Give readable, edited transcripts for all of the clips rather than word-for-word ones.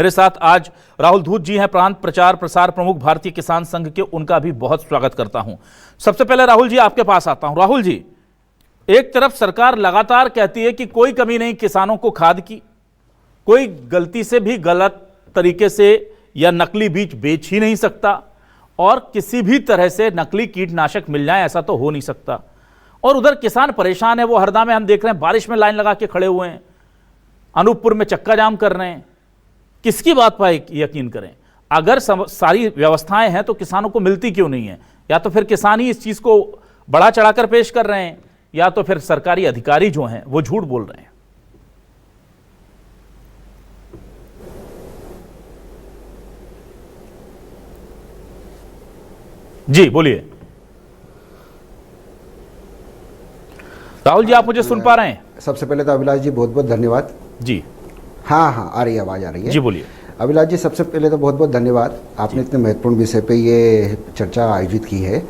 मेरे साथ आज राहुल धूत जी हैं, प्रांत प्रचार प्रसार प्रमुख भारतीय किसान संघ के। उनका भी बहुत स्वागत करता हूं। सबसे पहले राहुल जी आपके पास आता हूं। राहुल जी, एक तरफ सरकार लगातार कहती है कि कोई कमी नहीं किसानों को खाद की, कोई गलती से भी गलत तरीके से या नकली बीज बेच ही नहीं सकता और किसी भी तरह से नकली कीटनाशक मिल जाए ऐसा तो हो नहीं सकता। और उधर किसान परेशान है। वो हरदा में हम देख रहे हैं बारिश में लाइन लगा के खड़े हुए हैं, अनूपपुर में चक्का जाम कर रहे हैं। किसकी बात पर यकीन करें? अगर सारी व्यवस्थाएं हैं तो किसानों को मिलती क्यों नहीं है? या तो फिर किसान ही इस चीज को बढ़ा चढ़ाकर पेश कर रहे हैं, या तो फिर सरकारी अधिकारी जो हैं वो झूठ बोल रहे हैं। जी बोलिए राहुल जी, आप मुझे सुन पा रहे हैं? सबसे पहले तो अभिलाष जी बहुत बहुत धन्यवाद जी। हाँ, आ रही है, आवाज़ आ रही है जी बोलिए। अभिलाष जी, सबसे पहले तो बहुत बहुत धन्यवाद, आपने इतने महत्वपूर्ण विषय पे ये चर्चा आयोजित की है।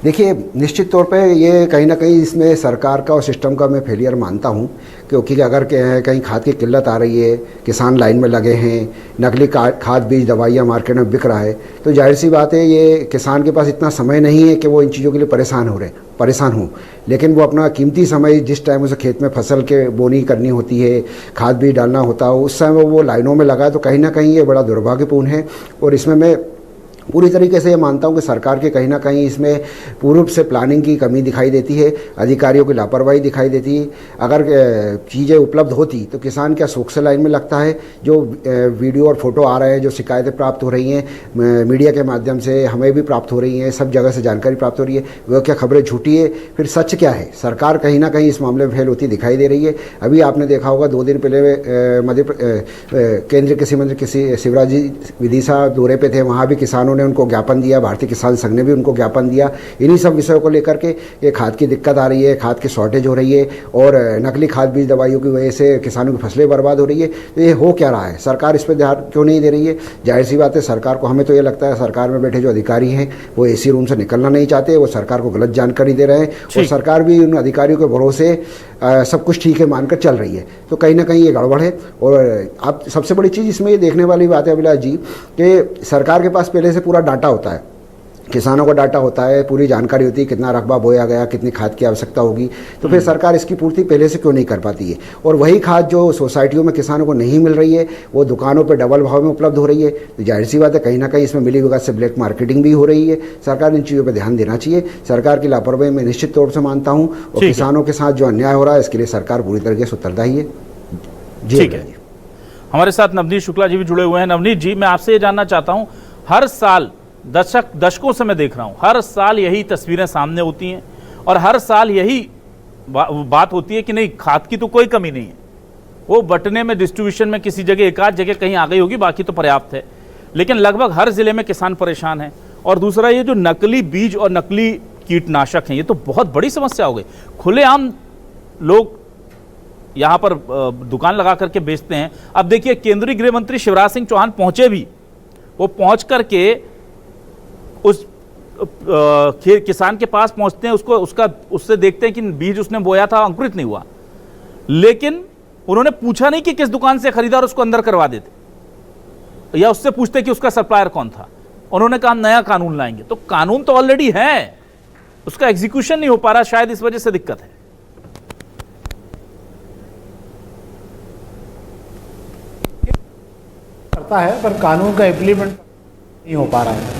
देखिए, निश्चित तौर पे ये कहीं ना कहीं इसमें सरकार का और सिस्टम का मैं फेलियर मानता हूँ, क्योंकि अगर कहीं खाद की किल्लत आ रही है, किसान लाइन में लगे हैं, नकली खाद बीज दवाइयाँ मार्केट में बिक रहा है, तो जाहिर सी बात है ये किसान के पास इतना समय नहीं है कि वो इन चीज़ों के लिए परेशान हों। लेकिन वो अपना कीमती समय, जिस टाइम उसे खेत में फसल के बोनी करनी होती है, खाद बीज डालना होता है, उस समय वो लाइनों में लगा है। तो कहीं ना कहीं ये बड़ा दुर्भाग्यपूर्ण है और इसमें मैं पूरी तरीके से ये मानता हूँ कि सरकार के कहीं ना कहीं इसमें पूर्व से प्लानिंग की कमी दिखाई देती है, अधिकारियों की लापरवाही दिखाई देती है। अगर चीज़ें उपलब्ध होती तो किसान क्या शौक से लाइन में लगता है? जो वीडियो और फोटो आ रहे हैं, जो शिकायतें प्राप्त हो रही हैं मीडिया के माध्यम से, हमें भी प्राप्त हो रही हैं, सब जगह से जानकारी प्राप्त हो रही है, वह क्या खबरें झूठी है? फिर सच क्या है? सरकार कहीं ना कहीं इस मामले में फेल होती दिखाई दे रही है। अभी आपने देखा होगा 2 दिन पहले केंद्रीय कृषि मंत्री शिवराज जी विदिशा दौरे पे थे, वहाँ भी किसानों ने उनको ज्ञापन दिया, भारतीय किसान संघ ने भी उनको ज्ञापन दिया इन्हीं सब विषयों को लेकर के। ये खाद की दिक्कत आ रही है, खाद की शॉर्टेज हो रही है और नकली खाद बीज दवाइयों की वजह से किसानों की फसलें बर्बाद हो रही है। तो ये हो क्या रहा है? सरकार इस पर ध्यान क्यों नहीं दे रही है? जाहिर सी बात है, सरकार को, हमें तो ये लगता है सरकार में बैठे जो अधिकारी हैं वो एसी रूम से निकलना नहीं चाहते, वो सरकार को गलत जानकारी दे रहे हैं और सरकार भी उन अधिकारियों के भरोसे सब कुछ ठीक है मानकर चल रही है। तो कहीं ना कहीं ये गड़बड़ है। और अब सबसे बड़ी चीज़ इसमें ये देखने वाली बात है अभिलाष जी कि सरकार के पास पहले से पूरा डाटा होता है, किसानों का डाटा होता है, पूरी जानकारी होती है, कितना रकबा बोया गया, कितनी खाद की आवश्यकता होगी। तो फिर सरकार इसकी पूर्ति पहले से क्यों नहीं कर पाती है? और वही खाद जो सोसाइटियों में किसानों को नहीं मिल रही है वो दुकानों पर डबल भाव में उपलब्ध हो रही है। तो जाहिर सी बात है कहीं ना कहीं इसमें मिलीभगत से ब्लैक मार्केटिंग भी हो रही है। सरकार इन चीज़ों पर ध्यान देना चाहिए। सरकार की लापरवाही मैं निश्चित तौर से मानता हूँ और किसानों के साथ जो अन्याय हो रहा है इसके लिए सरकार पूरी तरीके से उत्तरदायी है। ठीक है, हमारे साथ नवनीत शुक्ला जी भी जुड़े हुए हैं। नवनीत जी, मैं आपसे ये जानना चाहता हूँ, हर साल दशकों से मैं देख रहा हूं, हर साल यही तस्वीरें सामने होती हैं और हर साल यही बात होती है कि नहीं, खाद की तो कोई कमी नहीं है, वो बंटने में, डिस्ट्रीब्यूशन में किसी जगह एक आध जगह कहीं आ गई होगी, बाकी तो पर्याप्त है। लेकिन लगभग हर जिले में किसान परेशान है। और दूसरा, ये जो नकली बीज और नकली कीटनाशक हैं, ये तो बहुत बड़ी समस्या हो गई। खुलेआम लोग यहां पर दुकान लगा करके बेचते हैं। अब देखिए, केंद्रीय गृह मंत्री शिवराज सिंह चौहान पहुंचे भी, वो पहुंच करके उस किसान के पास पहुंचते हैं, उससे देखते हैं कि बीज उसने बोया था अंकुरित नहीं हुआ, लेकिन उन्होंने पूछा नहीं कि किस दुकान से खरीदा और उसको अंदर करवा देते, या उससे पूछते कि उसका सप्लायर कौन था। उन्होंने कहा नया कानून लाएंगे। तो कानून तो ऑलरेडी है, उसका एग्जीक्यूशन नहीं हो पा रहा, शायद इस वजह से दिक्कत है। करता है पर कानून का इम्प्लीमेंट नहीं हो पा रहा है।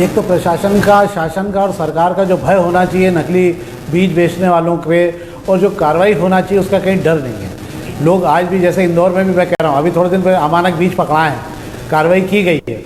एक तो प्रशासन का, शासन का और सरकार का जो भय होना चाहिए नकली बीज बेचने वालों पे, और जो कार्रवाई होना चाहिए उसका कहीं डर नहीं है। लोग आज भी, जैसे इंदौर में भी मैं कह रहा हूँ, अभी थोड़े दिन पहले अमानक बीज पकड़ाए हैं, कार्रवाई की गई है,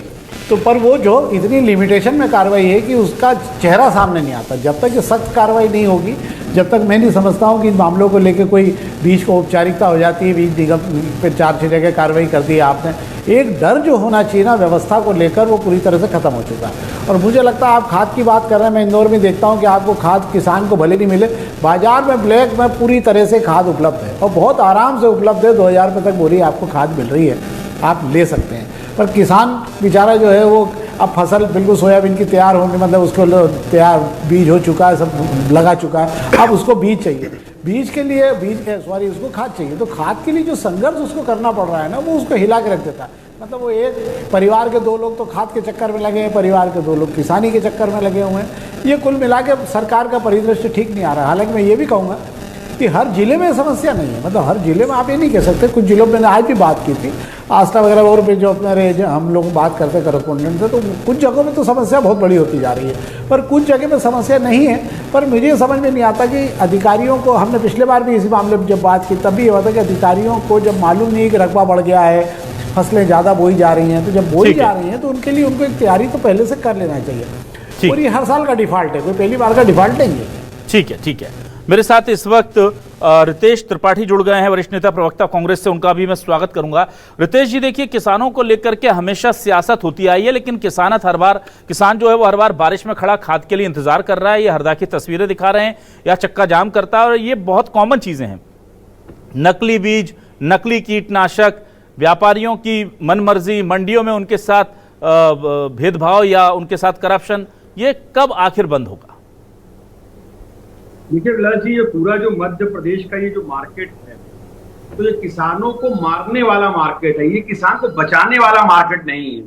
तो पर वो जो इतनी लिमिटेशन में कार्रवाई है कि उसका चेहरा सामने नहीं आता। जब तक ये सख्त कार्रवाई नहीं होगी, जब तक मैं नहीं समझता हूँ कि इन मामलों को लेकर कोई बीज को औपचारिकता हो जाती है, बीज निगम पे 4-6 जगह कार्रवाई कर दी है आपने, एक डर जो होना चाहिए ना व्यवस्था को लेकर, वो पूरी तरह से ख़त्म हो चुका है। और मुझे लगता है, आप खाद की बात कर रहे हैं, मैं इंदौर में देखता हूँ कि आपको खाद किसान को भले नहीं मिले, बाजार में ब्लैक में पूरी तरह से खाद उपलब्ध है और बहुत आराम से उपलब्ध है। 2000 रुपये तक बोरी आपको खाद मिल रही है, आप ले सकते हैं। पर किसान बेचारा जो है वो अब फसल बिल्कुल सोयाबीन की तैयार होने, मतलब उसको तैयार बीज हो चुका है, सब लगा चुका है, अब उसको बीज चाहिए, बीज के लिए उसको खाद चाहिए। तो खाद के लिए जो संघर्ष उसको करना पड़ रहा है ना, वो उसको हिला के रख देता है। मतलब वो एक परिवार के 2 लोग तो खाद के चक्कर में लगे हैं, परिवार के 2 लोग किसानी के चक्कर में लगे हुए हैं। ये कुल मिला के सरकार का परिदृश्य ठीक नहीं आ रहा है। हालांकि मैं ये भी कहूँगा कि हर जिले में समस्या नहीं है, मतलब हर जिले में आप ये नहीं कह सकते। कुछ जिलों में मैंने आज भी बात की थी, आस्था वगैरह और पे जो अपने हम लोग बात करते करस्पॉन्डेंट से, तो कुछ जगहों में तो समस्या बहुत बड़ी होती जा रही है, पर कुछ जगह में समस्या नहीं है। पर मुझे ये समझ में नहीं आता कि अधिकारियों को, हमने पिछले बार भी इसी मामले में जब बात की तब भी ये हुआ था कि अधिकारियों को जब मालूम नहीं कि रकबा बढ़ गया है, फसलें ज़्यादा बोई जा रही हैं, तो जब बोई जा रही हैं तो उनके लिए उनको एक तैयारी तो पहले से कर लेना चाहिए। और ये हर साल का डिफॉल्ट है, कोई पहली बार का डिफॉल्ट नहीं है। ठीक है, ठीक है। मेरे साथ इस वक्त रितेश त्रिपाठी जुड़ गए हैं, वरिष्ठ नेता प्रवक्ता कांग्रेस से, उनका भी मैं स्वागत करूंगा। रितेश जी, देखिए, किसानों को लेकर के हमेशा सियासत होती आई है, लेकिन किसान जो है वो हर बार बारिश में खड़ा खाद के लिए इंतजार कर रहा है, ये हरदा की तस्वीरें दिखा रहे हैं, या चक्का जाम करता है, और ये बहुत कॉमन चीजें हैं। नकली बीज, नकली कीटनाशक, व्यापारियों की मनमर्जी, मंडियों में उनके साथ भेदभाव या उनके साथ करप्शन, ये कब आखिर बंद होगा? देखिए विलास जी, ये पूरा जो मध्य प्रदेश का ये जो मार्केट है, तो ये किसानों को मारने वाला मार्केट है, ये किसान को बचाने वाला मार्केट नहीं है।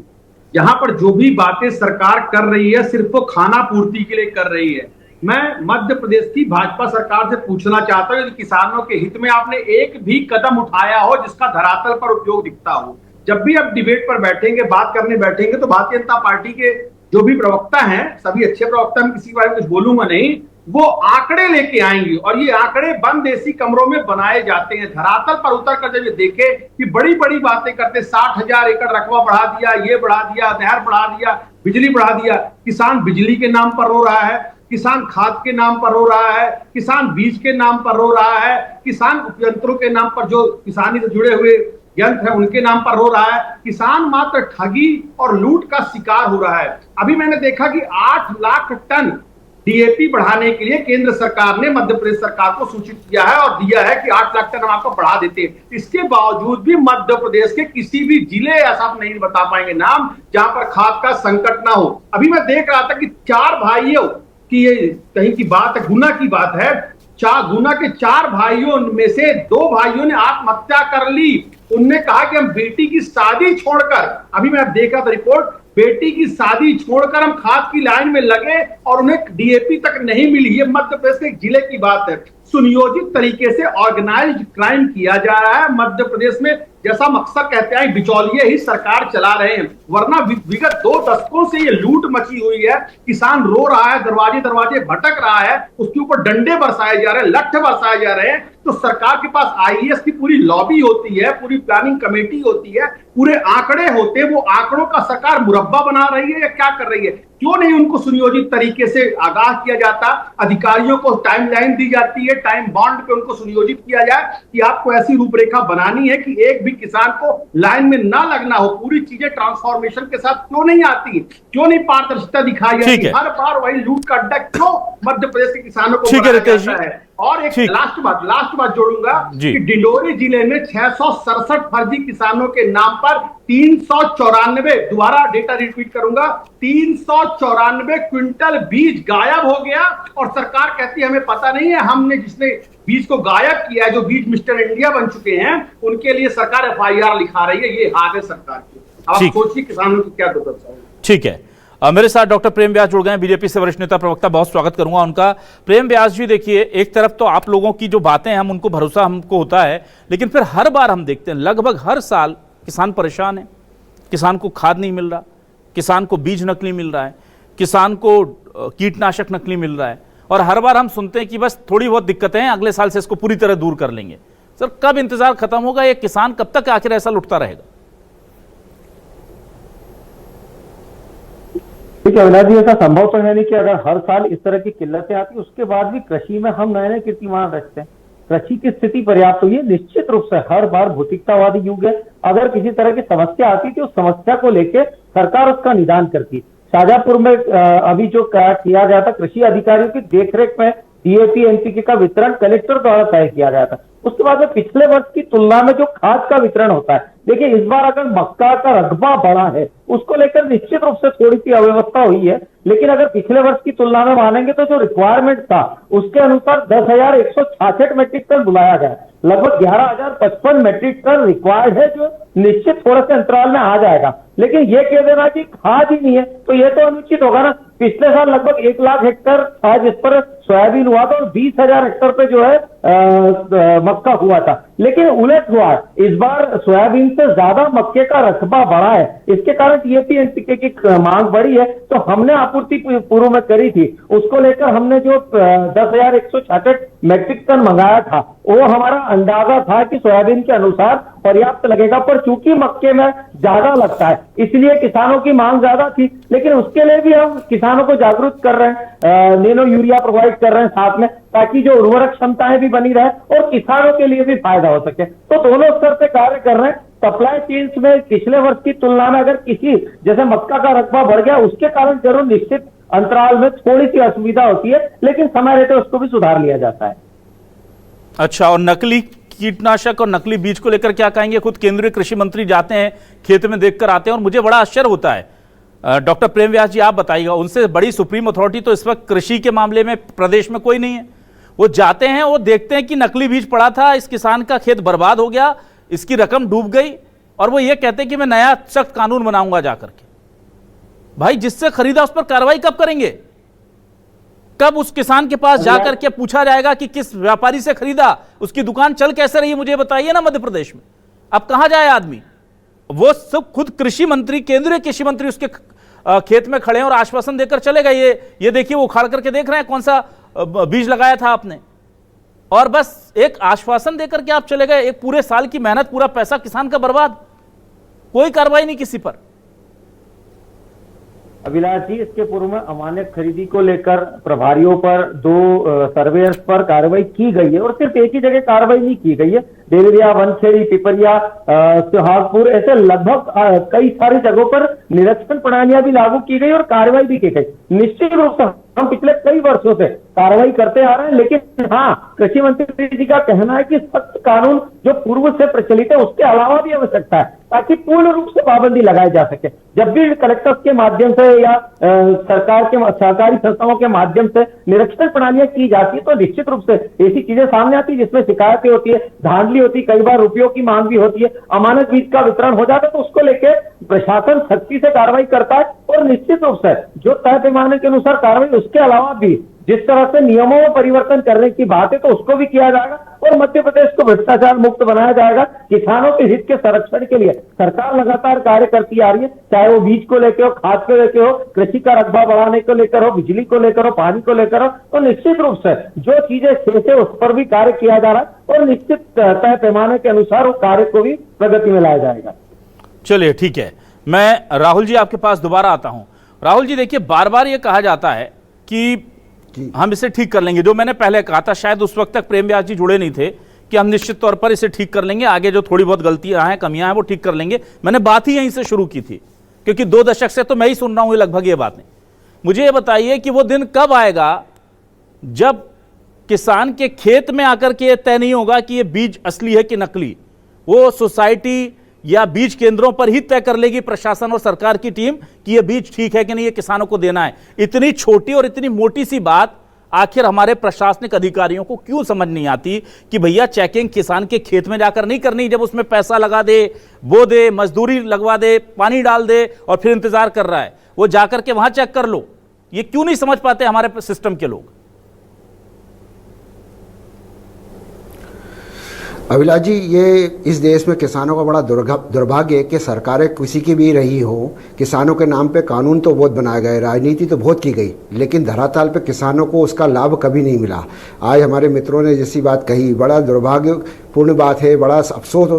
यहाँ पर जो भी बातें सरकार कर रही है सिर्फ वो खाना पूर्ति के लिए कर रही है। मैं मध्य प्रदेश की भाजपा सरकार से पूछना चाहता हूँ, यदि किसानों के हित में आपने एक भी कदम उठाया हो जिसका धरातल पर उपयोग दिखता हो। जब भी आप डिबेट पर बैठेंगे, बात करने बैठेंगे, तो भारतीय जनता पार्टी के जो भी प्रवक्ता हैं, सभी अच्छे प्रवक्ता, मैं किसी के बारे में कुछ बोलूंगा नहीं, वो आंकड़े लेके आएंगे, और ये आंकड़े बंद एसी कमरों में बनाए जाते हैं। धरातल पर उतर कर जब ये देखे कि बड़ी बड़ी बातें करते, 60,000 एकड़ रकबा बढ़ा दिया, ये बढ़ा दिया, नहर बढ़ा दिया, बिजली बढ़ा दिया, किसान बिजली के नाम पर रो रहा है, किसान खाद के नाम पर रो रहा है, किसान बीज के नाम पर रो रहा है, किसान उपयंत्रों के नाम पर, जो किसानी से जुड़े हुए यंत्र है उनके नाम पर रो रहा है, किसान मात्र ठगी और लूट का शिकार हो रहा है। अभी मैंने देखा कि 8 लाख टन डीएपी बढ़ाने के लिए केंद्र सरकार ने मध्य प्रदेश सरकार को सूचित किया है और दिया है कि 8 लाख टन हम आपको बढ़ा देते हैं। इसके बावजूद भी मध्य प्रदेश के किसी भी जिले, ऐसा आप नहीं बता पाएंगे नाम, जहां पर खाद का संकट ना हो। अभी मैं देख रहा था कि 4 भाइयों की, ये कहीं की बात है, गुना की बात है, गुना के 4 भाइयों में से 2 भाइयों ने आत्महत्या कर ली। उनने कहा कि हम बेटी की शादी छोड़कर, अभी मैं देखा था रिपोर्ट, बेटी की शादी छोड़कर हम खाद की लाइन में लगे और उन्हें डीएपी तक नहीं मिली। ये मध्य प्रदेश के एक जिले की बात है। सुनियोजित तरीके से ऑर्गेनाइज्ड क्राइम किया जा रहा है मध्य प्रदेश में, जैसा हम अक्सर कहते हैं बिचौलिए ही सरकार चला रहे हैं, वरना विगत 2 दशकों से ये लूट मची हुई है। किसान रो रहा है, दरवाजे दरवाजे भटक रहा है, उसके ऊपर डंडे बरसाए जा रहे हैं, लठ बरसाए जा रहे हैं। तो सरकार के पास आईएएस की पूरी लॉबी होती है, पूरी प्लानिंग कमेटी होती है, पूरे आंकड़े होते हैं, वो आंकड़ों का सरकार मुरब्बा बना रही है या क्या कर रही है? क्यों नहीं उनको सुनियोजित तरीके से आगाह किया जाता? अधिकारियों को टाइमलाइन दी जाती है, टाइम बॉन्ड पे उनको सुनियोजित किया जाए कि आपको ऐसी रूपरेखा बनानी है कि एक भी किसान को लाइन में ना लगना हो। पूरी चीजें ट्रांसफॉर्मेशन के साथ क्यों नहीं आती? क्यों नहीं पारदर्शिता दिखाई जाती? हर बार वही लूट का अड्डा क्यों मध्य प्रदेश के किसानों को बनाया जाता है? और एक लास्ट बात जोड़ूंगा कि डिंडोरी जिले में 667 फर्जी किसानों के नाम पर 394, दोबारा डेटा रिपीट करूंगा, 394 क्विंटल बीज गायब हो गया। और सरकार कहती है हमें पता नहीं है। हमने जिसने बीज को गायब किया है, जो बीज मिस्टर इंडिया बन चुके हैं, उनके लिए सरकार एफआईआर लिखा रही है। ये हाथ है सरकार की। अब सोचिए किसानों की क्या दुर्दशा है। ठीक है, मेरे साथ डॉक्टर प्रेम व्यास जुड़ गए हैं, बीजेपी से वरिष्ठ नेता प्रवक्ता, बहुत स्वागत करूंगा उनका। प्रेम व्यास जी, देखिए, एक तरफ तो आप लोगों की जो बातें हैं, हम उनको भरोसा हमको होता है, लेकिन फिर हर बार हम देखते हैं, लगभग हर साल किसान परेशान है। किसान को खाद नहीं मिल रहा, किसान को बीज नकली मिल रहा है, किसान को कीटनाशक नकली मिल रहा है, और हर बार हम सुनते हैं कि बस थोड़ी बहुत दिक्कतें हैं, अगले साल से इसको पूरी तरह दूर कर लेंगे। सर, कब इंतजार खत्म होगा? ये किसान कब तक आखिर ऐसा लुटता रहेगा? देखिए अविनाश जी, ऐसा संभव तो है नहीं कि अगर हर साल इस तरह की किल्लतें आती, उसके बाद भी कृषि में हम नए नए कीर्तिमान रखते हैं। कृषि की स्थिति पर्याप्त हुई है, निश्चित रूप से हर बार भौतिकतावादी युग है। अगर किसी तरह की समस्या आती तो उस समस्या को लेकर सरकार उसका निदान करती। शाजापुर में अभी जो किया गया था, कृषि अधिकारियों की देखरेख में डीएपी एनपीके का वितरण कलेक्टर द्वारा तय किया गया था। उसके बाद में पिछले वर्ष की तुलना में जो खाद का वितरण होता है, देखिए इस बार अगर मक्का का रकबा बढ़ा है उसको लेकर निश्चित रूप से थोड़ी सी अव्यवस्था हुई है, लेकिन अगर पिछले वर्ष की तुलना में मानेंगे तो जो रिक्वायरमेंट था उसके अनुसार 10,166 मेट्रिक टन बुलाया गया, लगभग 11,055 मेट्रिक टन रिक्वायर्ड है, जो निश्चित थोड़े से अंतराल में आ जाएगा। लेकिन ये कह देना कि खाद ही नहीं है तो ये तो अनुचित होगा ना। पिछले साल लगभग 1 लाख हेक्टेयर था जिस पर सोयाबीन हुआ था और 20,000 हेक्टेयर पे जो है मक्का हुआ था, लेकिन उलट हुआ, इस बार सोयाबीन से ज्यादा मक्के का रकबा बढ़ा है। इसके कारण टीएपी एनपीके की मांग बढ़ी है, तो हमने आपूर्ति पूर्व में करी थी, उसको लेकर हमने जो 10,166 मेट्रिक टन मंगाया था वो हमारा अंदाजा था कि सोयाबीन के अनुसार पर्याप्त लगेगा, पर चूंकि मक्के में ज्यादा लगता है इसलिए किसानों की मांग ज्यादा थी। लेकिन उसके लिए भी हम किसानों को जागरूक कर रहे हैं, नैनो यूरिया प्रोवाइड कर रहे हैं साथ में, ताकि जो उर्वरक क्षमताएं भी बनी रहे और किसानों के लिए भी फायदा हो सके। तो दोनों स्तर पे कार्य कर रहे हैं। सप्लाई चेन्स में पिछले वर्ष की तुलना में अगर किसी जैसे मक्का का रकबा बढ़ गया उसके कारण जरूर निश्चित अंतराल में थोड़ी सी असुविधा होती है, लेकिन समय रहते उसको भी सुधार लिया जाता है। अच्छा, और नकली कीटनाशक और नकली बीज को लेकर क्या कहेंगे? खुद केंद्रीय कृषि मंत्री जाते हैं, खेत में देखकर आते हैं और मुझे बड़ा आश्चर्य होता है। डॉक्टर प्रेम व्यास जी आप बताइएगा, उनसे बड़ी सुप्रीम अथॉरिटी तो इस वक्त कृषि के मामले में प्रदेश में कोई नहीं है। वो जाते हैं, वो देखते हैं कि नकली बीज पड़ा था, इस किसान का खेत बर्बाद हो गया, इसकी रकम डूब गई, और वो ये कहते हैं कि मैं नया सख्त कानून बनाऊंगा जाकर के। भाई जिससे खरीदा उस पर कार्रवाई कब करेंगे? कब उस किसान के पास जाकर के पूछा जाएगा कि किस व्यापारी से खरीदा, उसकी दुकान चल कैसे रही, मुझे बताइए ना मध्य प्रदेश में। अब कहां जाए आदमी? वो सब खुद कृषि मंत्री, केंद्रीय कृषि मंत्री उसके खेत में खड़े हैं और आश्वासन देकर चले गए, ये देखिए वो उखाड़ करके देख रहे हैं कौन सा बीज लगाया था आपने, और बस एक आश्वासन देकर के आप चले गए। एक पूरे साल की मेहनत, पूरा पैसा किसान का बर्बाद, कोई कार्रवाई नहीं किसी पर। अभिलाष जी, इसके पूर्व में अमानक खरीदी को लेकर प्रभारियों पर, 2 सर्वेयर्स पर कार्रवाई की गई है, और सिर्फ एक ही जगह कार्रवाई नहीं की गई है, देवरिया, वनखेड़ी, पिपरिया, सुहागपुर, ऐसे लगभग कई सारी जगहों पर निरीक्षण प्रणालियां भी लागू की गई और कार्रवाई भी की गई। निश्चित रूप से हम पिछले कई वर्षों से कार्रवाई करते आ रहे हैं, लेकिन हाँ, कृषि मंत्री जी का कहना है कि सख्त कानून जो पूर्व से प्रचलित है उसके अलावा भी आवश्यकता है, ताकि पूर्ण रूप से पाबंदी लगाई जा सके। जब भी कलेक्टर्स के माध्यम से या सरकार के सहकारी संस्थाओं के माध्यम से निरीक्षण प्रणालियां की जाती है तो निश्चित रूप से ऐसी चीजें सामने आती है जिसमें शिकायतें होती है, धांधली होती है, कई बार रुपयों की मांग भी होती है, अमानक बीज का वितरण हो जाता है, तो उसको लेकर प्रशासन सख्ती से कार्रवाई करता है, और निश्चित रूप से जो तय पैमाने के अनुसार कार्रवाई, उसके अलावा भी जिस तरह से नियमों में परिवर्तन करने की बात है तो उसको भी किया जाएगा, और मध्य प्रदेश को भ्रष्टाचार मुक्त बनाया जाएगा। किसानों के हित के संरक्षण के लिए सरकार लगातार कार्य करती आ रही है, चाहे वो बीज को लेकर हो, खाद को लेकर हो, कृषि का रकबा बढ़ाने को लेकर हो, बिजली को लेकर हो, पानी को लेकर हो, तो निश्चित रूप से जो चीजें शेष है उस पर भी कार्य किया जा रहा है, और निश्चित तय पैमाने के अनुसार वो कार्य को भी प्रगति में लाया जाएगा। चलिए ठीक है, मैं राहुल जी आपके पास दोबारा आता हूं। राहुल जी देखिए, बार बार ये कहा जाता है कि हम इसे ठीक कर लेंगे, जो मैंने पहले कहा था, शायद उस वक्त तक प्रेम व्यास जी जुड़े नहीं थे, कि हम निश्चित तौर पर इसे ठीक कर लेंगे, आगे जो थोड़ी बहुत गलतियां हैं, कमियां हैं, वो ठीक कर लेंगे। मैंने बात ही यहीं से शुरू की थी, क्योंकि 2 दशक से तो मैं ही सुन रहा हूं लगभग ये बातें। मुझे ये बताइए कि वो दिन कब आएगा जब किसान के खेत में आकर के तय नहीं होगा कि ये बीज असली है कि नकली? वो सोसाइटी या बीज केंद्रों पर ही तय कर लेगी प्रशासन और सरकार की टीम कि ये बीज ठीक है कि नहीं, ये किसानों को देना है। इतनी छोटी और इतनी मोटी सी बात आखिर हमारे प्रशासनिक अधिकारियों को क्यों समझ नहीं आती कि भैया चेकिंग किसान के खेत में जाकर नहीं करनी, जब उसमें पैसा लगा दे, बो दे, मजदूरी लगवा दे, पानी डाल दे और फिर इंतजार कर रहा है, वो जाकर के वहां चेक कर लो। ये क्यों नहीं समझ पाते हमारे सिस्टम के लोग? अभिलाष जी, ये इस देश में किसानों का बड़ा दुर्भाग्य है कि सरकारें किसी की भी रही हो, किसानों के नाम पे कानून तो बहुत बनाए गए, राजनीति तो बहुत की गई, लेकिन धरातल पे किसानों को उसका लाभ कभी नहीं मिला। आज हमारे मित्रों ने जैसी बात कही, बड़ा दुर्भाग्यपूर्ण बात है, बड़ा अफसोस,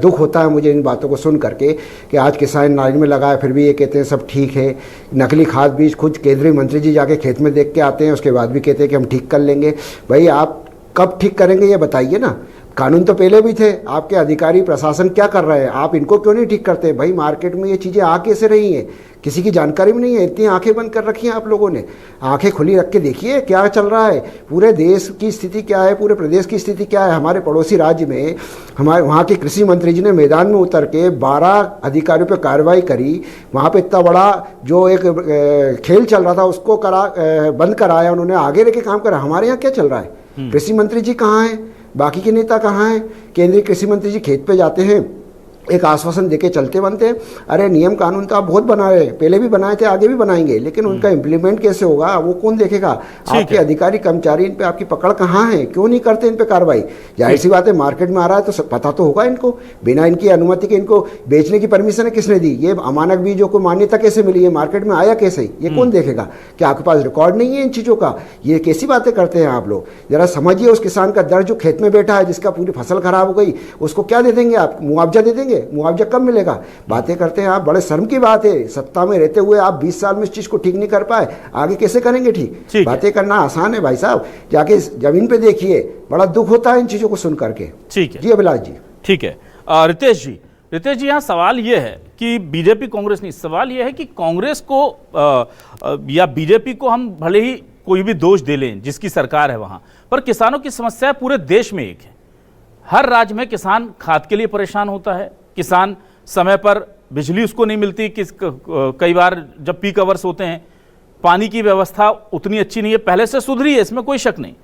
दुख होता है मुझे इन बातों को सुन करके कि आज किसान लाइन में लगाए फिर भी ये कहते हैं सब ठीक है। नकली खाद बीज खुद केंद्रीय मंत्री जी जाके खेत में देख के आते हैं, उसके बाद भी कहते हैं कि हम ठीक कर लेंगे। भाई आप कब ठीक करेंगे ये बताइए ना। कानून तो पहले भी थे, आपके अधिकारी प्रशासन क्या कर रहे हैं, आप इनको क्यों नहीं ठीक करते? भाई मार्केट में ये चीज़ें आ कैसे रही हैं, किसी की जानकारी भी नहीं है। इतनी आंखें बंद कर रखी हैं आप लोगों ने, आंखें खुली रख के देखिए क्या चल रहा है, पूरे देश की स्थिति क्या है, पूरे प्रदेश की स्थिति क्या है। हमारे पड़ोसी राज्य में हमारे वहाँ के कृषि मंत्री जी ने मैदान में उतर के 12 अधिकारियों पर कार्रवाई करी, वहाँ पे इतना बड़ा जो एक खेल चल रहा था उसको बंद कराया उन्होंने, आगे लेके काम करा। हमारे यहाँ क्या चल रहा है? कृषि मंत्री जी कहाँ हैं, बाकी के नेता कहाँ हैं? केंद्रीय कृषि मंत्री जी खेत पे जाते हैं, एक आश्वासन देके चलते बनते हैं। अरे नियम कानून तो आप बहुत बना रहे हैं, पहले भी बनाए थे, आगे भी बनाएंगे, लेकिन उनका इम्प्लीमेंट कैसे होगा वो कौन देखेगा? आपके अधिकारी कर्मचारी इन पे आपकी पकड़ कहाँ है, क्यों नहीं करते इन पे कार्रवाई? जाहिर सी बात है मार्केट में आ रहा है तो पता तो होगा इनको, बिना इनकी अनुमति के इनको बेचने की परमिशन किसने दी? ये अमानक बीजों को मान्यता कैसे मिली, ये मार्केट में आया कैसे, ये कौन देखेगा? क्या आपके पास रिकॉर्ड नहीं है इन चीज़ों का? ये कैसी बातें करते हैं आप लोग? जरा समझिए उस किसान का दर्द जो खेत में बैठा है, जिसका पूरी फसल खराब हो गई, उसको क्या दे देंगे आप? मुआवजा दे देंगे? मुआवजा कब मिलेगा? बातें करते हैं आप, बड़े शर्म की बात है। सत्ता में रहते हुए आप 20 साल में इस चीज को ठीक नहीं कर पाए, आगे कैसे करेंगे ठीक? बातें करना आसान है भाई साहब, जाके जमीन पे देखिए, बड़ा दुख होता है इन चीजों को सुन करके। ठीक है जी अभिलाष जी। ठीक है रितेश जी यहाँ सवाल ये है कि बीजेपी कांग्रेस नहीं, सवाल ये है कि कांग्रेस को या बीजेपी को हम भले ही कोई भी दोष दे लें जिसकी सरकार है वहां, पर किसानों की समस्या पूरे देश में एक है। हर राज्य में किसान खाद के लिए परेशान होता है, किसान समय पर बिजली उसको नहीं मिलती, कई बार जब पीक आवर्स होते हैं पानी की व्यवस्था उतनी अच्छी नहीं है, पहले से सुधरी है इसमें कोई शक नहीं,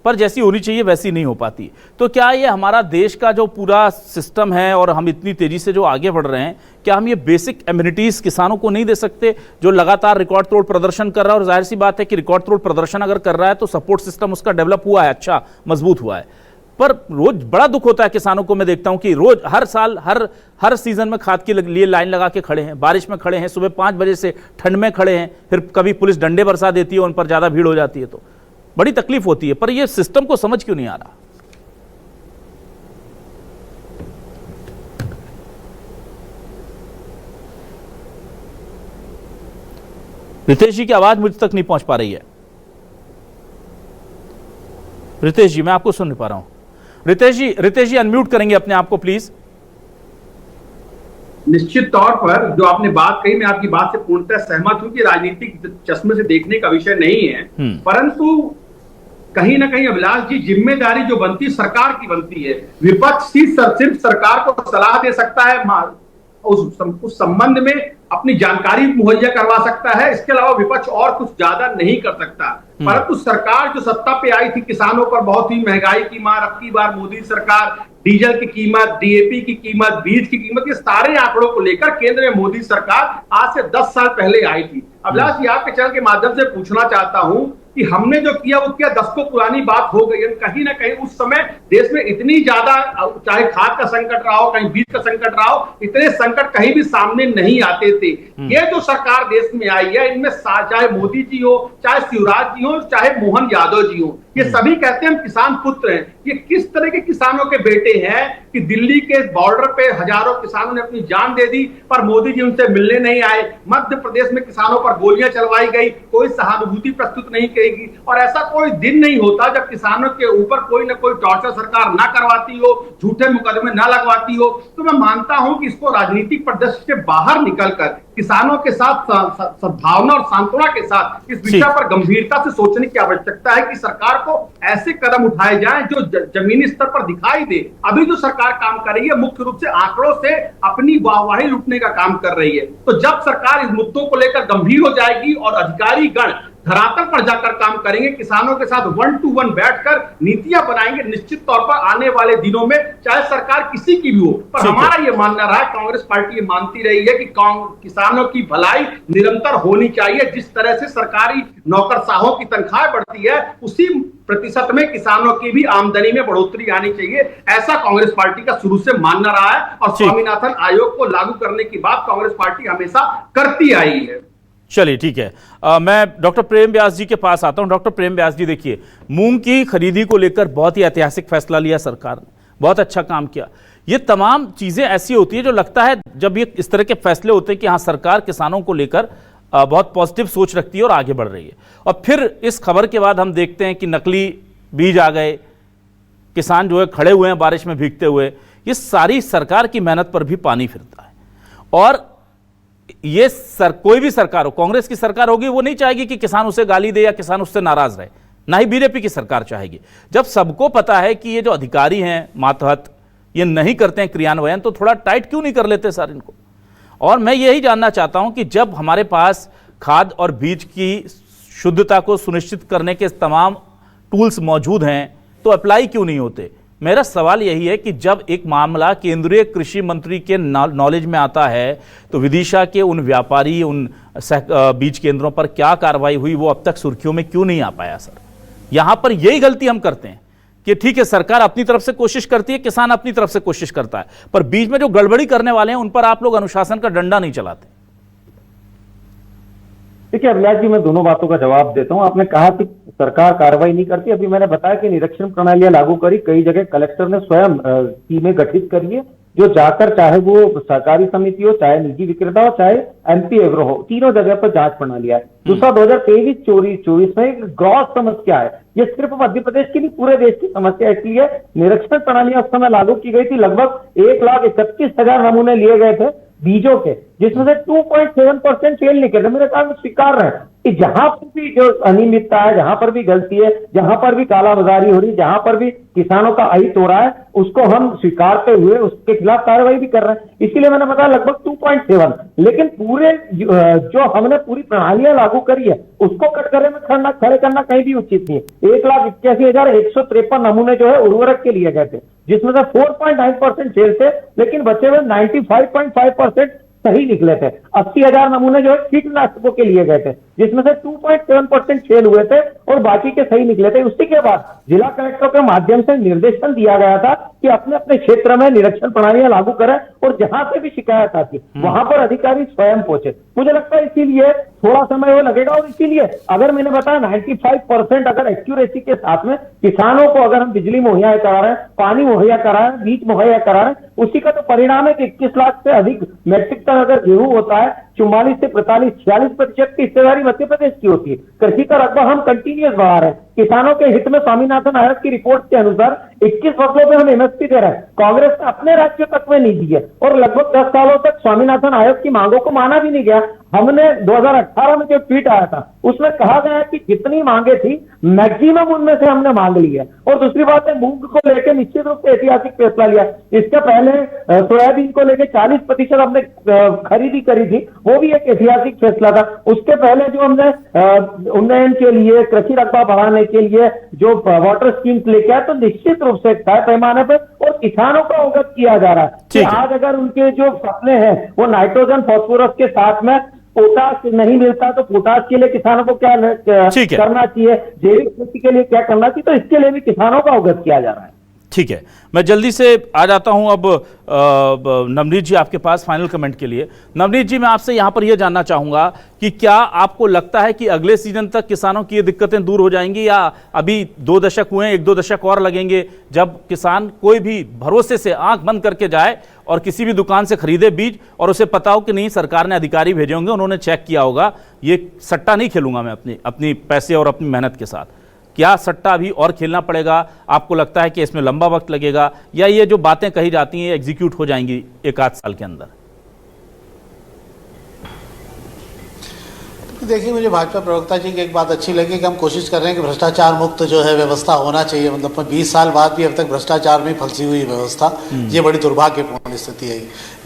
पर जैसी होनी चाहिए वैसी नहीं हो पाती। तो क्या ये हमारा देश का जो पूरा सिस्टम है और हम इतनी तेजी से जो आगे बढ़ रहे हैं, क्या हम ये बेसिक एम्यूनिटीज किसानों को नहीं दे सकते जो लगातार रिकॉर्ड तोड़ प्रदर्शन कर रहा है? और जाहिर सी बात है कि रिकॉर्ड तोड़ प्रदर्शन अगर कर रहा है तो सपोर्ट सिस्टम उसका डेवलप हुआ है, अच्छा मजबूत हुआ है, पर रोज बड़ा दुख होता है किसानों को। मैं देखता हूं कि रोज हर साल हर सीजन में खाद के लिए लाइन लगा के खड़े हैं, बारिश में खड़े हैं, सुबह 5 बजे से ठंड में खड़े हैं, फिर कभी पुलिस डंडे बरसा देती है, उन पर ज्यादा भीड़ हो जाती है तो बड़ी तकलीफ होती है। पर यह सिस्टम को समझ क्यों नहीं आ रहा? रितेश जी की आवाज मुझ तक नहीं पहुंच पा रही है। रितेश जी मैं आपको सुन नहीं पा रहा हूं। रितेश जी अनम्यूट करेंगे अपने आप को प्लीज। निश्चित तौर पर जो आपने बात कही, मैं आपकी बात से पूर्णतः सहमत हूं कि राजनीतिक चश्मे से देखने का विषय नहीं है, परंतु कहीं ना कहीं अभिलाष जी जिम्मेदारी जो बनती सरकार की बनती है। विपक्ष ही सिर्फ सरकार को सलाह दे सकता है, उस संबंध में अपनी जानकारी मुहैया करवा सकता है, इसके अलावा विपक्ष और कुछ ज्यादा नहीं कर सकता। परंतु सरकार जो सत्ता पे आई थी, किसानों पर बहुत ही महंगाई की मार, अब की बार मोदी सरकार डीजल की कीमत, डीएपी की कीमत, बीज की कीमत, ये सारे आंकड़ों को लेकर केंद्र में मोदी सरकार आज से 10 साल पहले आई थी। अभिलाष जी आपके चैनल के माध्यम से पूछना चाहता हूं कि हमने जो किया वो क्या दशकों पुरानी बात हो गई है? कहीं ना कहीं उस समय देश में इतनी ज्यादा, चाहे खाद का संकट रहा हो, कहीं बीज का संकट रहा हो, इतने संकट कहीं भी सामने नहीं आते थे। ये जो सरकार देश में आई है, इनमें चाहे मोदी जी हो, चाहे शिवराज जी हो, चाहे मोहन यादव जी हो, ये सभी कहते हैं हम किसान पुत्र हैं। ये किस तरह के किसानों के बेटे हैं कि दिल्ली के बॉर्डर पे हजारों किसानों ने अपनी जान दे दी, पर मोदी जी उनसे मिलने नहीं आए। मध्य प्रदेश में किसानों पर गोलियां चलवाई गई, कोई सहानुभूति प्रस्तुत नहीं करेगी, और ऐसा कोई दिन नहीं होता जब किसानों के ऊपर कोई ना कोई टॉर्चर सरकार ना करवाती हो, झूठे मुकदमे ना लगवाती हो। तो मैं मानता हूं कि इसको राजनीतिक परिदृश्य से बाहर निकलकर किसानों के साथ सद्भावना और सांत्वना के साथ इस विषय पर गंभीरता से सोचने की आवश्यकता है कि सरकार को ऐसे कदम उठाए जाएं जो जमीनी स्तर पर दिखाई दे। अभी जो सरकार काम कर रही है मुख्य रूप से आंकड़ों से अपनी वाहवाही लूटने का काम कर रही है। तो जब सरकार इस मुद्दों को लेकर गंभीर हो जाएगी और अधिकारी गण धरातल पर जाकर काम करेंगे, किसानों के साथ 1 to 1 बैठकर नीतियां बनाएंगे, निश्चित तौर पर आने वाले दिनों में चाहे सरकार किसी की भी हो, पर हमारा ये मानना रहा है, कांग्रेस पार्टी ये मानती रही है कि किसानों की भलाई निरंतर होनी चाहिए। जिस तरह से सरकारी नौकरशाहों की तनख्वाह बढ़ती है, उसी प्रतिशत में किसानों की भी आमदनी में बढ़ोतरी आनी चाहिए, ऐसा कांग्रेस पार्टी का शुरू से मानना रहा है। और स्वामीनाथन आयोग को लागू करने की बात कांग्रेस पार्टी हमेशा करती आई है। चलिए ठीक है, मैं डॉक्टर प्रेम व्यास जी के पास आता हूं। डॉक्टर प्रेम व्यास जी, देखिए मूंग की खरीदी को लेकर बहुत ही ऐतिहासिक फैसला लिया सरकार ने, बहुत अच्छा काम किया। ये तमाम चीजें ऐसी होती है जो लगता है जब ये इस तरह के फैसले होते हैं कि हाँ सरकार किसानों को लेकर बहुत पॉजिटिव सोच रखती है और आगे बढ़ रही है, और फिर इस खबर के बाद हम देखते हैं कि नकली बीज आ गए, किसान जो है खड़े हुए हैं बारिश में भीगते हुए, ये सारी सरकार की मेहनत पर भी पानी फिरता है। और ये कोई भी सरकार हो, कांग्रेस की सरकार होगी, वो नहीं चाहेगी कि किसान उसे गाली दे या किसान उससे नाराज रहे, ना ही बीजेपी की सरकार चाहेगी। जब सबको पता है कि ये जो अधिकारी हैं मातहत, ये नहीं करते हैं क्रियान्वयन, तो थोड़ा टाइट क्यों नहीं कर लेते सर इनको। और मैं यही जानना चाहता हूं कि जब हमारे पास खाद और बीज की शुद्धता को सुनिश्चित करने के तमाम टूल्स मौजूद हैं, तो अप्लाई क्यों नहीं होते। मेरा सवाल यही है कि जब एक मामला केंद्रीय कृषि मंत्री के नॉलेज में आता है, तो विदिशा के उन व्यापारी, उन बीज केंद्रों पर क्या कार्रवाई हुई, वो अब तक सुर्खियों में क्यों नहीं आ पाया सर। यहां पर यही गलती हम करते हैं कि ठीक है, सरकार अपनी तरफ से कोशिश करती है, किसान अपनी तरफ से कोशिश करता है, पर बीच में जो गड़बड़ी करने वाले हैं उन पर आप लोग अनुशासन का डंडा नहीं चलाते। देखिए अभिलाष जी, मैं दोनों बातों का जवाब देता हूं। आपने कहा कि सरकार कार्रवाई नहीं करती, अभी मैंने बताया कि निरीक्षण प्रणालियां लागू करी, कई जगह कलेक्टर ने स्वयं टीमें गठित करी है, जो जाकर चाहे वो सरकारी समिति हो, चाहे निजी विक्रेता हो, चाहे एमपी एग्रो हो, तीनों जगह पर जांच प्रणाली है। दूसरा 2023-24 में एक ग्रॉस समस्या है, ये सिर्फ मध्य प्रदेश की नहीं पूरे देश की समस्या, इसलिए निरीक्षण प्रणालियां उस समय लागू की गई थी। लगभग 1,31,000 नमूने लिए गए थे बीजों के, जिसमें से 2.7% फेल निकले थे। मेरे ख्याल में स्वीकार रहे कि जहां पर भी जो अनियमितता है, जहां पर भी गलती है, जहां पर भी कालाबाजारी हो रही, जहां पर भी किसानों का अहित हो रहा है, उसको हम स्वीकारते हुए उसके खिलाफ कार्रवाई भी कर रहे हैं। इसीलिए मैंने बताया लगभग 2.7, लेकिन पूरे जो हमने पूरी प्रणालियां लागू करी है उसको कटघरे में खड़े करना कहीं भी उचित नहीं है। 1,81,153 नमूने जो है उर्वरक के लिए गए थे, जिसमें से 4.9% फेल थे, लेकिन बचे हुए 95.5% सही निकले थे। 80,000 नमूने जो है कीटनाशकों के लिए गए थे, जिसमें से 2.7% फेल हुए थे और बाकी के सही निकले थे। उसी के बाद जिला कलेक्टर के माध्यम से निर्देशन दिया गया था कि अपने अपने क्षेत्र में निरीक्षण प्रणालियां लागू करें, और जहां से भी शिकायत आती वहां पर अधिकारी स्वयं पहुंचे। मुझे लगता है इसीलिए थोड़ा समय वो लगेगा, और इसीलिए अगर मैंने बताया 95% अगर एक्यूरेसी के साथ में किसानों को अगर हम बिजली मुहैया करा रहे हैं, पानी मुहैया करा रहे हैं, बीज मुहैया करा रहे हैं, उसी का तो परिणाम है कि 21 लाख से अधिक मैट्रिक टन अगर गेहूं होता है, 44 से 45-46% की हिस्सेदारी मध्य प्रदेश की होती है। कृषि का रकबा हम कंटिन्यूस बढ़ा रहे हैं। किसानों के हित में स्वामीनाथन आयोग की रिपोर्ट के अनुसार 21 फसलों पे हम एमएसपी दे रहे हैं। कांग्रेस ने अपने राज्य तक में नहीं दी है, और लगभग 10 सालों तक स्वामीनाथन आयोग की मांगों को माना भी नहीं गया। हमने 2018 में जो ट्वीट आया था उसमें कहा गया कि जितनी मांगे थी मैक्सिमम उनमें से हमने मांग ली है। और दूसरी बात है, मूंग को लेकर निश्चित रूप से ऐतिहासिक फैसला लिया। इसके पहले सोयाबीन को लेकर 40% हमने खरीदी करी थी, वो भी एक ऐतिहासिक फैसला था। उसके पहले जो हमने उन्नयन के लिए, कृषि रकबा बढ़ाने के लिए जो वाटर स्कीम्स लेके आए, तो निश्चित रूप से तय पैमाने पर और किसानों को अवगत किया जा रहा है कि आज अगर उनके जो फसलें हैं वो नाइट्रोजन फास्फोरस के साथ में पोटाश नहीं मिलता, तो पोटाश के लिए किसानों को क्या करना चाहिए, जैविक खेती के लिए क्या करना चाहिए, तो इसके लिए भी किसानों को अवगत किया जा रहा है। ठीक है, मैं जल्दी से आ जाता हूं अब नवनीत जी आपके पास फाइनल कमेंट के लिए। नवनीत जी, मैं आपसे यहां पर यह जानना चाहूंगा कि क्या आपको लगता है कि अगले सीजन तक किसानों की ये दिक्कतें दूर हो जाएंगी, या अभी 2 दशक हुए हैं, 1-2 दशक और लगेंगे जब किसान कोई भी भरोसे से आंख बंद करके जाए और किसी भी दुकान से खरीदे बीज, और उसे पता हो कि नहीं सरकार ने अधिकारी भेजे होंगे, उन्होंने चेक किया होगा, ये सट्टा नहीं खेलूंगा मैं अपनी पैसे और अपनी मेहनत के साथ। क्या सट्टा अभी और खेलना पड़ेगा? आपको लगता है कि इसमें लंबा वक्त लगेगा, या ये जो बातें कही जाती हैं एग्जीक्यूट हो जाएंगी 1-8 साल के अंदर? देखिए, मुझे भाजपा प्रवक्ता जी की एक बात अच्छी लगी कि हम कोशिश कर रहे हैं कि भ्रष्टाचार मुक्त जो है व्यवस्था होना चाहिए। मतलब 20 साल बाद भी अब तक भ्रष्टाचार में फंसी हुई व्यवस्था, ये बड़ी दुर्भाग्यपूर्ण स्थिति है।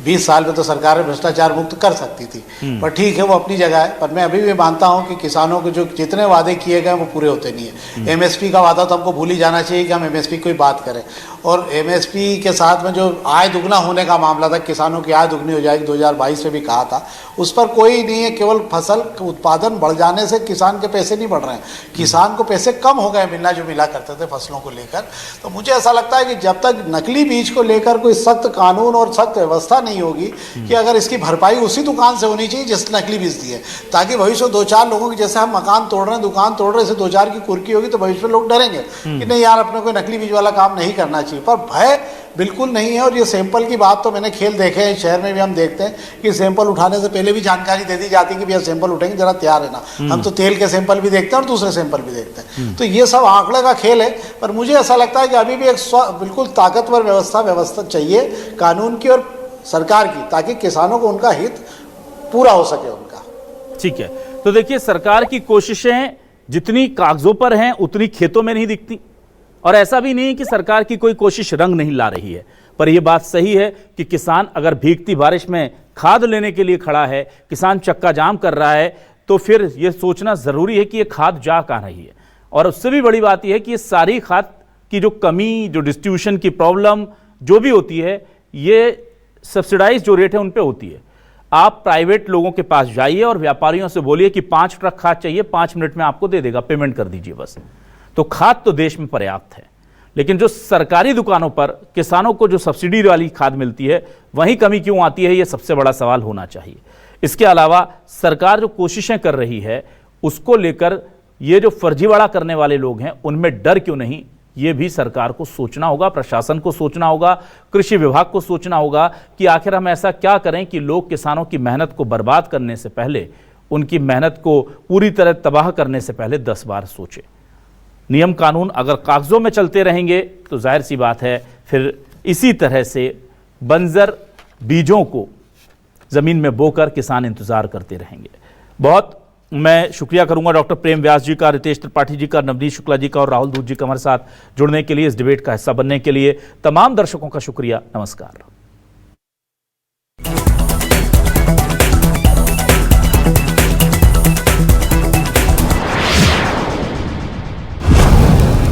20 साल में तो सरकार भ्रष्टाचार मुक्त कर सकती थी, पर ठीक है, वो अपनी जगह है। पर मैं अभी भी मानता हूं कि किसानों के जो जितने वादे किए गए वो पूरे होते नहीं है। एमएसपी का वादा तो हमको भूल ही जाना चाहिए कि हम एमएसपी की बात करें, और एमएसपी के साथ में जो आय दुगना होने का मामला था, किसानों की आय दुगनी हो जाएगी 2022 में भी कहा था, उस पर कोई नहीं है। केवल फसल उत्पादन बढ़ जाने से किसान के पैसे नहीं बढ़ रहे हैं, किसान को पैसे कम हो गए मिलना जो मिला करते थे फसलों को लेकर। तो मुझे ऐसा लगता है कि जब तक नकली बीज को लेकर कोई सख्त कानून और सख्त व्यवस्था नहीं होगी कि अगर इसकी भरपाई उसी दुकान से होनी चाहिए जिस नकली बीज दिए, ताकि भविष्य में 2-4 लोगों की, जैसे हम मकान तोड़ रहे हैं, दुकान तोड़ रहे हैं, 2-4 की कुर्की होगी तो भविष्य में लोग डरेंगे कि नहीं यार, अपने को नकली बीज वाला काम नहीं करना चाहिए। चाहिए, पर भय बिल्कुल नहीं है। और ये सैंपल की बात तो मैंने खेल देखे हैं, शहर में भी हम देखते हैं कि सैंपल उठाने से पहले भी जानकारी दे दी जाती है कि भैया सैंपल उठेंगे, जरा तैयार है ना। हम तो तेल के सैंपल भी देखते हैं और दूसरे सैंपल भी देखते हैं। तो ये सब आंकड़े का खेल है। पर मुझे ऐसा लगता है कि अभी भी एक बिल्कुल ताकतवर व्यवस्था चाहिए कानून की और सरकार की, ताकि किसानों को उनका हित पूरा हो सके उनका। ठीक है, तो देखिए सरकार की कोशिशें जितनी कागजों पर हैं उतनी खेतों में नहीं दिखती, और ऐसा भी नहीं कि सरकार की कोई कोशिश रंग नहीं ला रही है। पर यह बात सही है कि किसान अगर भीगती बारिश में खाद लेने के लिए खड़ा है, किसान चक्का जाम कर रहा है, तो फिर यह सोचना जरूरी है कि यह खाद जा कहां रही है। और उससे भी बड़ी बात यह है कि ये सारी खाद की जो कमी, जो डिस्ट्रीब्यूशन की प्रॉब्लम जो भी होती है, ये सब्सिडाइज जो रेट है उन पे होती है। आप प्राइवेट लोगों के पास जाइए और व्यापारियों से बोलिए कि 5 ट्रक खाद चाहिए, 5 मिनट में आपको दे देगा, पेमेंट कर दीजिए बस। तो खाद तो देश में पर्याप्त है, लेकिन जो सरकारी दुकानों पर किसानों को जो सब्सिडी वाली खाद मिलती है वहीं कमी क्यों आती है, यह सबसे बड़ा सवाल होना चाहिए। इसके अलावा सरकार जो कोशिशें कर रही है उसको लेकर ये जो फर्जीवाड़ा करने वाले लोग हैं उनमें डर क्यों नहीं, ये भी सरकार को सोचना होगा, प्रशासन को सोचना होगा, कृषि विभाग को सोचना होगा कि आखिर हम ऐसा क्या करें कि लोग किसानों की मेहनत को बर्बाद करने से पहले, उनकी मेहनत को पूरी तरह तबाह करने से पहले 10 बार सोचें। नियम कानून अगर कागजों में चलते रहेंगे तो जाहिर सी बात है फिर इसी तरह से बंजर बीजों को जमीन में बोकर किसान इंतजार करते रहेंगे। बहुत मैं शुक्रिया करूंगा डॉक्टर प्रेम व्यास जी का, रितेश त्रिपाठी जी का, नवनीत शुक्ला जी का और राहुल दूत जी का हमारे साथ जुड़ने के लिए, इस डिबेट का हिस्सा बनने के लिए। तमाम दर्शकों का शुक्रिया। नमस्कार।